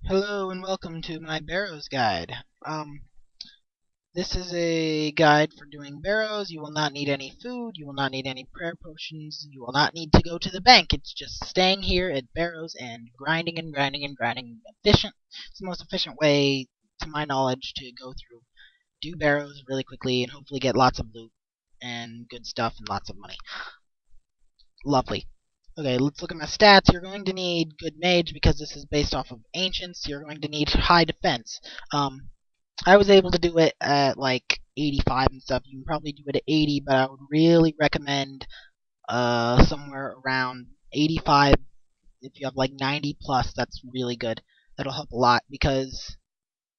Hello and welcome to my Barrows guide. This is a guide for doing Barrows. You will not need any food, you will not need any prayer potions, you will not need to go to the bank. It's just staying here at Barrows and grinding and grinding and grinding. Efficient. It's the most efficient way, to my knowledge, to go through, do Barrows really quickly and hopefully get lots of loot and good stuff and lots of money. Lovely. Okay, let's look at my stats. You're going to need good mage because this is based off of ancients. You're going to need high defense. I was able to do it at like 85 and stuff. You can probably do it at 80, but I would really recommend somewhere around 85. If you have like 90 plus, that's really good. That'll help a lot because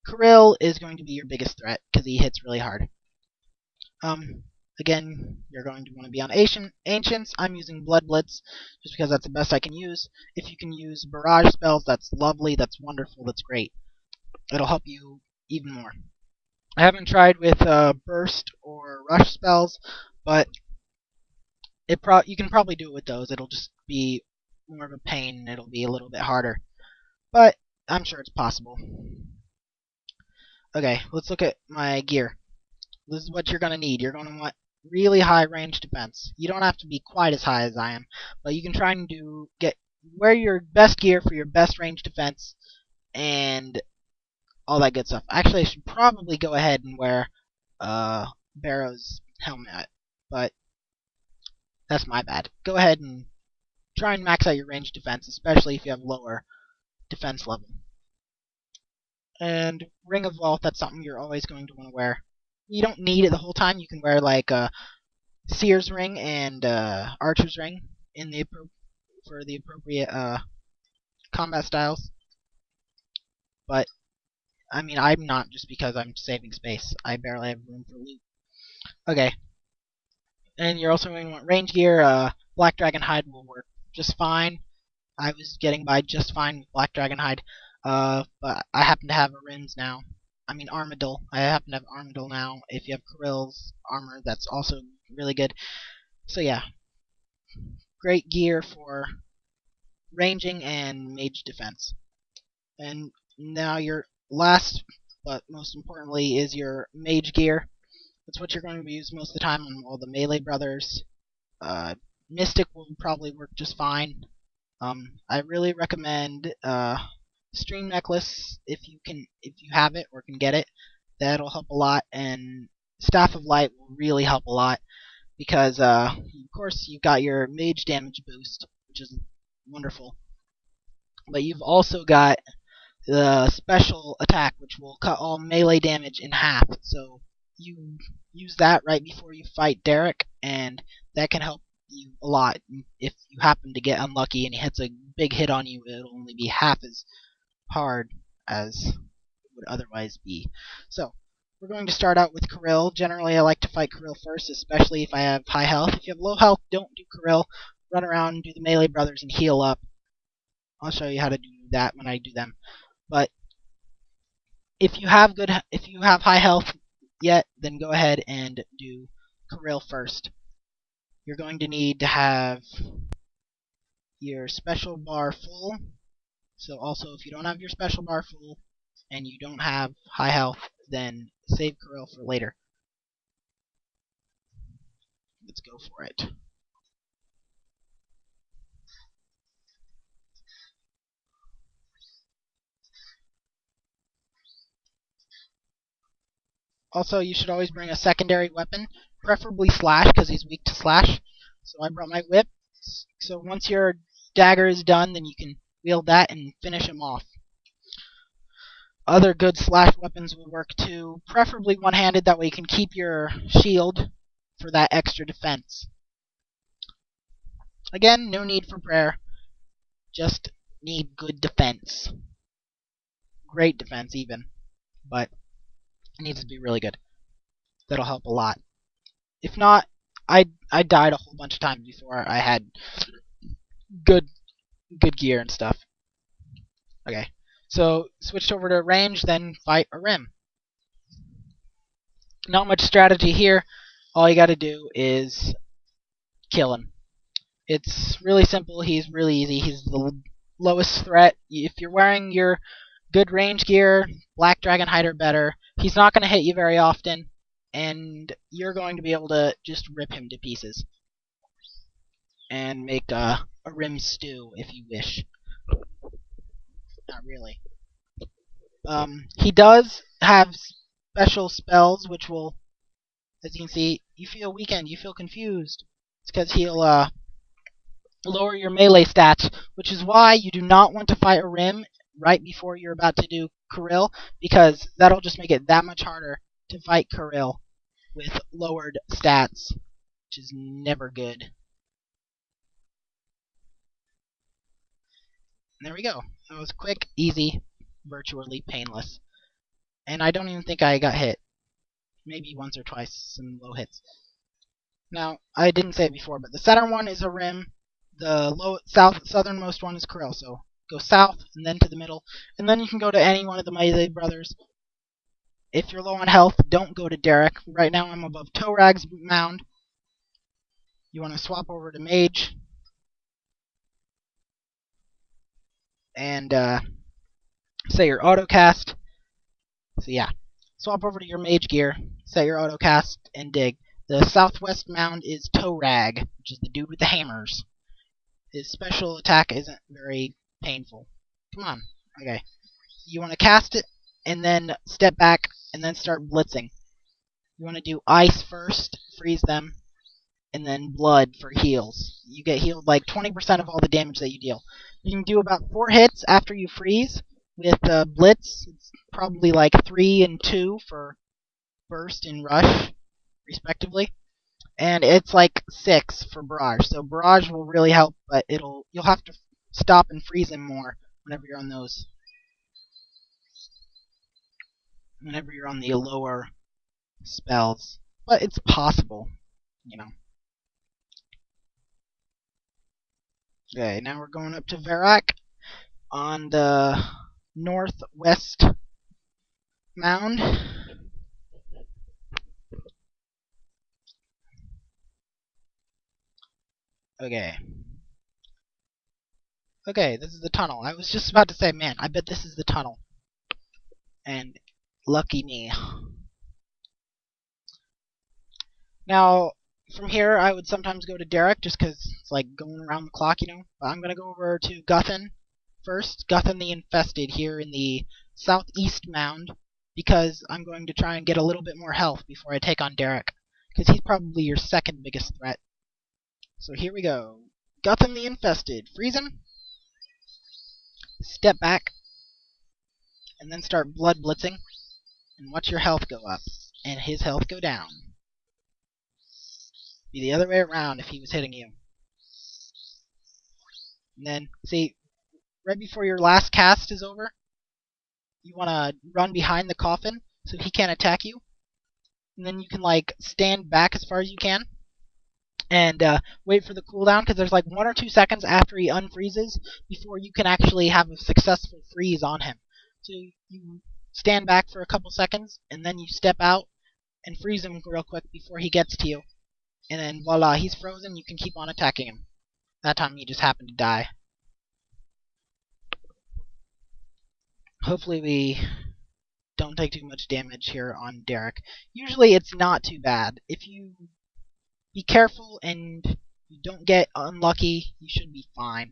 Kirill is going to be your biggest threat because he hits really hard. Again, you're going to want to be on Ancients. I'm using Blood Blitz just because that's the best I can use. If you can use Barrage spells, that's lovely, that's wonderful, that's great. It'll help you even more. I haven't tried with Burst or Rush spells, but you can probably do it with those. It'll just be more of a pain. It'll be a little bit harder, but I'm sure it's possible. Okay, let's look at my gear. This is what you're going to need. You're going to want really high range defense. You don't have to be quite as high as I am, but you can try and wear your best gear for your best range defense and all that good stuff. Actually, I should probably go ahead and wear Barrows helmet, but that's my bad. Go ahead and try and max out your range defense, especially if you have lower defense level. And Ring of Wealth, that's something you're always going to want to wear. You don't need it the whole time. You can wear like Seer's Ring and Archer's Ring for the appropriate combat styles. But I mean, I'm not, just because I'm saving space. I barely have room for loot. Okay. And you're also going to want range gear. Black Dragon Hide will work just fine. I was getting by just fine with Black Dragon Hide. But I happen to have a Rims now. I mean Armadil. I happen to have Armadil now. If you have Kirill's armor, that's also really good. So yeah. Great gear for ranging and mage defense. And now your last, but most importantly, is your mage gear. That's what you're going to use most of the time on all the melee brothers. Mystic will probably work just fine. I really recommend Stream Necklace if you have it or can get it. That'll help a lot, and Staff of Light will really help a lot because of course you've got your mage damage boost, which is wonderful. But you've also got the special attack, which will cut all melee damage in half. So you use that right before you fight Derek, and that can help you a lot. If you happen to get unlucky and he hits a big hit on you, it'll only be half as hard as it would otherwise be. So we're going to start out with Kirill. Generally, I like to fight Kirill first, especially if I have high health. If you have low health, don't do Kirill. Run around, do the melee brothers, and heal up. I'll show you how to do that when I do them. But if you have high health yet, then go ahead and do Kirill first. You're going to need to have your special bar full. So also, if you don't have your special bar full and you don't have high health, then save Kirill for later. Let's go for it. Also, you should always bring a secondary weapon, preferably slash, because he's weak to slash. So I brought my whip. So once your dagger is done, then you can wield that and finish him off. Other good slash weapons will work too, preferably one-handed, that way you can keep your shield for that extra defense. Again, no need for prayer, just need good defense. Great defense even, but it needs to be really good. That'll help a lot. If not, I died a whole bunch of times before I had good gear and stuff. Okay, so switched over to range, then fight a rim. Not much strategy here. All you gotta do is kill him. It's really simple. He's really easy. He's the lowest threat. If you're wearing your Good range gear, Black Dragon Hider better. He's not going to hit you very often, and you're going to be able to just rip him to pieces and make a rim stew if you wish. Not really. He does have special spells which will, as you can see, you feel weakened, you feel confused. It's because he'll lower your melee stats, which is why you do not want to fight a rim right before you're about to do Kirill, because that'll just make it that much harder to fight Kirill with lowered stats, which is never good. And there we go. That was quick, easy, virtually painless. And I don't even think I got hit. Maybe once or twice, some low hits. Now, I didn't say it before, but the center one is a rim. The southernmost one is Kirill, so go south and then to the middle, and then you can go to any one of the Melee Brothers. If you're low on health, don't go to Derek. Right now I'm above Torag's mound. You want to swap over to Mage and set your autocast. So yeah, swap over to your Mage gear, set your autocast, and dig. The southwest mound is Torag, which is the dude with the hammers. His special attack isn't very painful. Come on. Okay. You want to cast it, and then step back, and then start blitzing. You want to do ice first, freeze them, and then blood for heals. You get healed like 20% of all the damage that you deal. You can do about 4 hits after you freeze. With blitz, it's probably like 3 and 2 for burst and rush, respectively. And it's like 6 for barrage. So barrage will really help, but you'll have to stop and freeze him more whenever you're on those. Whenever you're on the lower spells. But it's possible, you know. Okay, now we're going up to Varrock on the northwest mound. Okay. Okay, this is the tunnel. I was just about to say, man, I bet this is the tunnel. And lucky me. Now, from here, I would sometimes go to Derek, just because it's like going around the clock, you know. But I'm going to go over to Guthan first. Guthan the Infested here in the southeast mound, because I'm going to try and get a little bit more health before I take on Derek, because he's probably your second biggest threat. So here we go. Guthan the Infested. Freeze him. Step back. And then start blood blitzing. And watch your health go up. And his health go down. Be the other way around if he was hitting you. And then, see, right before your last cast is over, you want to run behind the coffin so he can't attack you. And then you can, like, stand back as far as you can. And wait for the cooldown, because there's like 1 or 2 seconds after he unfreezes before you can actually have a successful freeze on him. So you stand back for a couple seconds, and then you step out and freeze him real quick before he gets to you. And then voila, he's frozen, you can keep on attacking him. That time he just happened to die. Hopefully we don't take too much damage here on Derek. Usually it's not too bad. If you be careful and you don't get unlucky, you should be fine.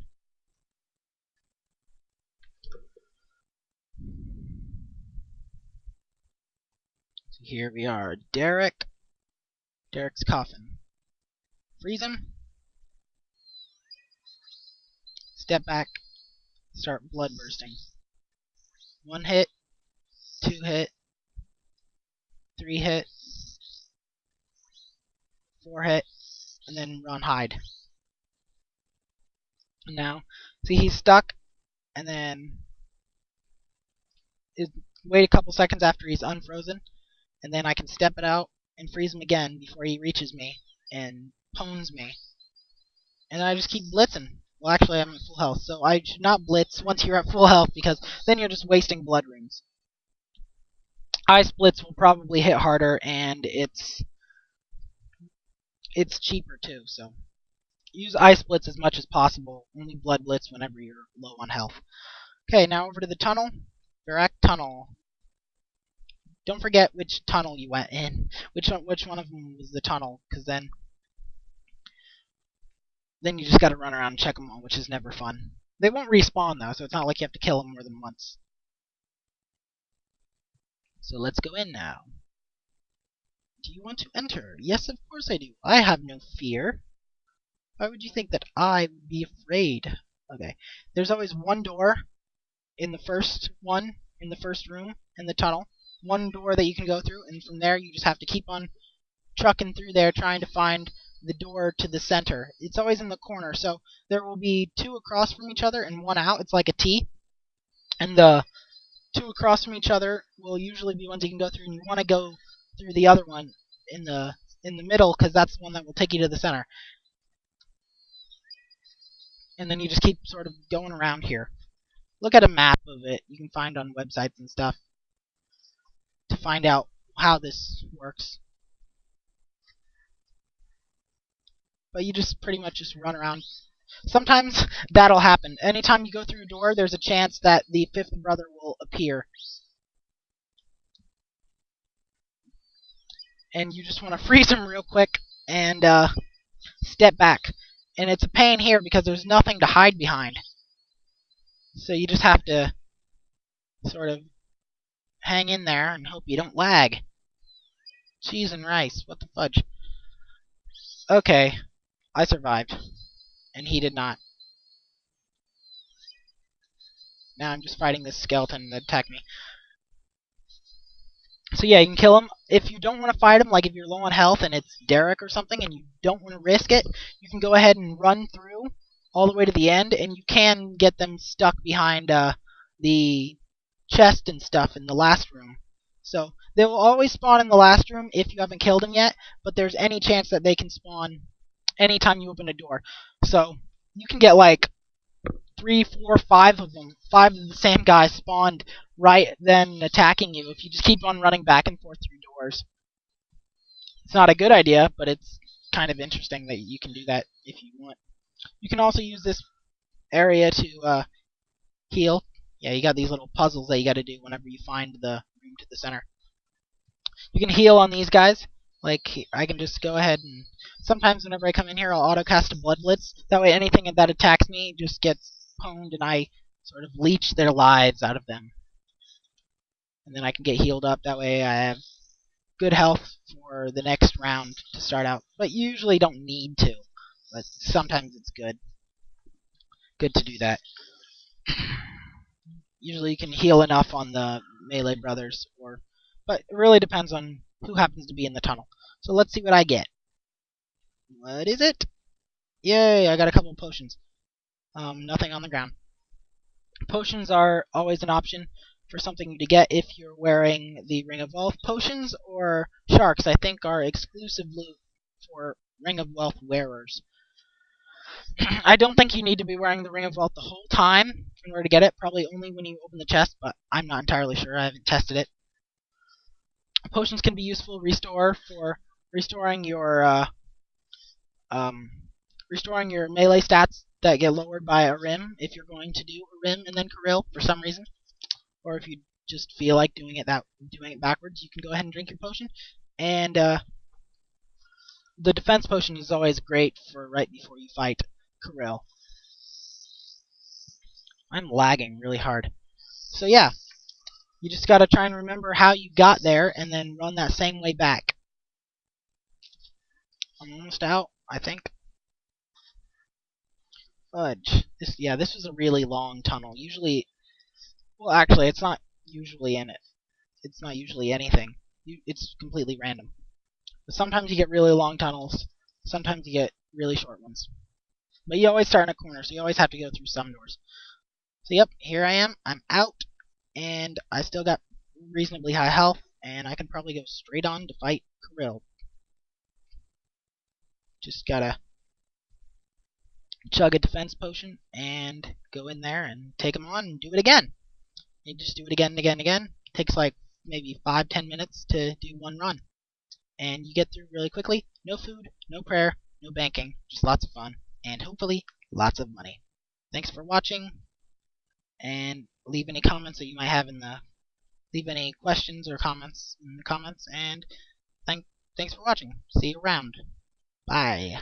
So here we are. Derek's coffin. Freeze him. Step back. Start blood bursting. 1 hit. 2 hit. 3 hit. 4 hit, and then run hide. Now, see, he's stuck, and then wait a couple seconds after he's unfrozen, and then I can step it out and freeze him again before he reaches me and pwns me. And I just keep blitzing. Well, actually, I'm at full health, so I should not blitz once you're at full health, because then you're just wasting blood runes. Ice Blitz will probably hit harder, and it's cheaper too, so use Ice Blitz as much as possible. Only Blood Blitz whenever you're low on health. Okay, now over to the tunnel. Correct tunnel. Don't forget which tunnel you went in. Which one of them was the tunnel, because then you just gotta run around and check them all, which is never fun. They won't respawn though, so it's not like you have to kill them more than once. So let's go in now. Do you want to enter? Yes, of course I do. I have no fear. Why would you think that I would be afraid? Okay. There's always one door in the first room in the tunnel. One door that you can go through, and from there you just have to keep on trucking through there trying to find the door to the center. It's always in the corner, so there will be two across from each other and one out. It's like a T. And the two across from each other will usually be ones you can go through, and you want to go through the other one in the middle, because that's the one that will take you to the center. And then you just keep sort of going around here. Look at a map of it you can find on websites and stuff to find out how this works. But you just pretty much just run around. Sometimes that'll happen. Anytime you go through a door, there's a chance that the fifth brother will appear. And you just want to freeze him real quick and step back. And it's a pain here because there's nothing to hide behind. So you just have to sort of hang in there and hope you don't lag. Cheese and rice, what the fudge. Okay, I survived. And he did not. Now I'm just fighting this skeleton that attacked me. So yeah, you can kill him. If you don't want to fight him, like if you're low on health and it's Derek or something and you don't want to risk it, you can go ahead and run through all the way to the end, and you can get them stuck behind the chest and stuff in the last room. So they will always spawn in the last room if you haven't killed them yet, but there's any chance that they can spawn anytime you open a door. So you can get like 3, 4, 5 of them, 5 of the same guys spawned right then attacking you if you just keep on running back and forth through doors. It's not a good idea, but it's kind of interesting that you can do that if you want. You can also use this area to heal. Yeah, you got these little puzzles that you got to do whenever you find the room to the center. You can heal on these guys. Like, I can just go ahead and... Sometimes whenever I come in here, I'll auto-cast a Blood Blitz. That way anything that attacks me just gets pwned, and I sort of leech their lives out of them. And then I can get healed up. That way I have good health for the next round to start out. But you usually don't need to. But sometimes it's good to do that. Usually you can heal enough on the melee brothers, but it really depends on who happens to be in the tunnel. So let's see what I get. What is it? Yay, I got a couple of potions. Nothing on the ground. Potions are always an option for something to get if you're wearing the Ring of Wealth. Potions or sharks, I think, are exclusive loot for Ring of Wealth wearers. I don't think you need to be wearing the Ring of Wealth the whole time in order to get it. Probably only when you open the chest, but I'm not entirely sure. I haven't tested it. Potions can be useful for restoring your melee stats that get lowered by a rim if you're going to do a rim and then Kirill for some reason, or if you just feel like doing it backwards, you can go ahead and drink your potion. And the defense potion is always great for right before you fight Kirill. I'm lagging really hard. So yeah, you just gotta try and remember how you got there and then run that same way back. I'm almost out, I think. Fudge. This was a really long tunnel. Usually, well, actually, it's not usually in it. It's not usually anything. It's completely random. But sometimes you get really long tunnels. Sometimes you get really short ones. But you always start in a corner, so you always have to go through some doors. So yep, here I am. I'm out, and I still got reasonably high health, and I can probably go straight on to fight Kirill. Just gotta chug a defense potion and go in there and take him on and do it again. You just do it again and again and again. It takes like maybe 5-10 minutes to do one run. And you get through really quickly. No food, no prayer, no banking. Just lots of fun. And hopefully, lots of money. Thanks for watching. And leave any comments that you might have leave any questions or comments in the comments, and thanks for watching. See you around. Bye.